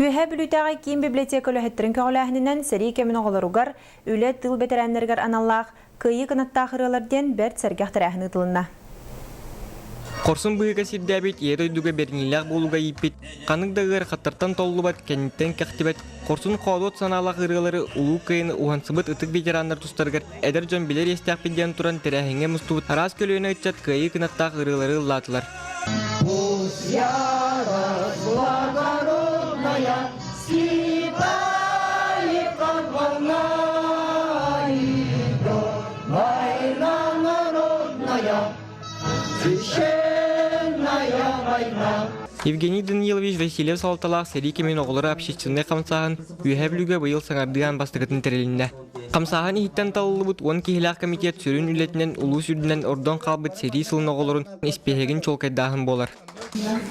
Үһә бүлүтәгә киим библиотека өләһеттерин көғөләһінінен сәрі кемін оғыларугар, үлі тыл бетерәннергар аналлақ, кыйы кынаттақ ырыларден бәрт сәргәқтір әхіні тылына. Корсун быйга сирдәбит, еройдуга берниләк болуга иппит, каныгдагыр хаттартан толлубат, кәнниттен кәқтибет, корсун қолуот саналақ ырылары улу кыйыны уғансыбыт ытык ветерандар тустаргар, әдір жон білер естәк биден туран тәрәхіңе мұстуыт, арас көлөйіні үтчат кыйы кынаттақ ырылары ыллатылар. Евгений Данилович Васильев Салталақ сәрі кемен оғылары общественный қамсағын үйәб бүлігі бұйыл саңардыған бастығытын тәрелінді. Қамсағын ехіттен талылы бұд 10 кехілақ комитет сүрін үлетінен ұлу сүрдінен ордон қалбыт сәрі сылын оғылырын іспехеген чолкайдағын болар.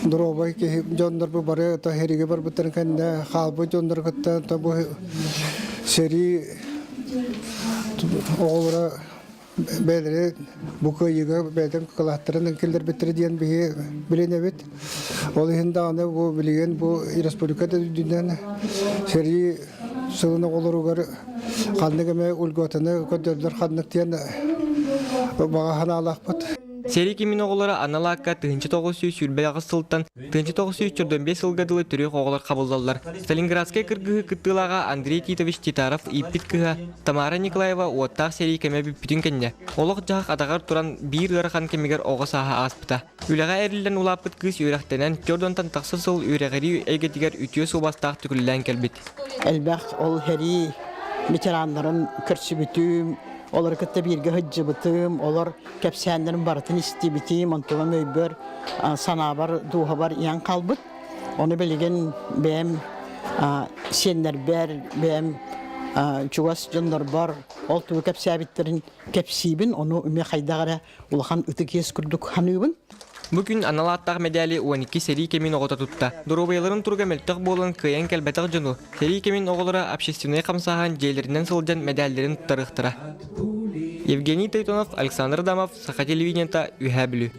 Дұробай кехіп жондар бұл бары әриге бар бұттарын кәнді қалбы жондар күтті бұл сәрі оғылары бәлері бұқы егі бәлден қылақтырын келдер біттірі дейін білен әбет. Ол ең дағаны бұл білген бұл республикада дүнен сәрі сылыны олыруғар қандық әмі үлготыны көдердер қандық дейін бағахан алақ бұд. Сәрі кемен оғылары аналаққа тұхынчы 900 сүрбәй ағыз сылттан, тұхынчы 945 ылғадылы түрек оғылар қабылдалар. Сталинградскай кыргығы күттілаға Андрей Титович Титаров иппит кыға, Тамара Николаева уаттақ сәрі кеме бүппітін кәнне. Олық жағық адағар тұран бір ғырқан кемегер оғы саға аспыта. Үліға әрілден улаппыт кыз үйрақтенен Жордонтан тақсы сыл үйрәғірі әйгетігер үтіе собастақ түкілілен кәлбет. Әлбәқ ол хәри ветерандарын көрсі бүтім, олар кітті бірге хүджі бұтым, олар кәпсәндерін барытын істі бітім, онтыға мөйбір, санабар, дуға бар ең қалбыт. Оны білген бәм сендер бәр, бәм чуғас жондар бар, ол туы кәпсәбіттерін кәпсейбін, оны үме қайдағыра ұлған үтік ес күрдік хануыбын. Бүгін аналаттақ медали 12 сәрі кемен оғыта тұтта. Дұробайларын тұрға мәлттіқ болын күйен кәлбәтіқ жону. Сәрі кемен оғылары общественный қамсаған жейлерінен сылжан медалдерін тұттарықтыра. Евгений Тайтонов, Александр Дамов, Саха телевидениета, Үһә бүлі.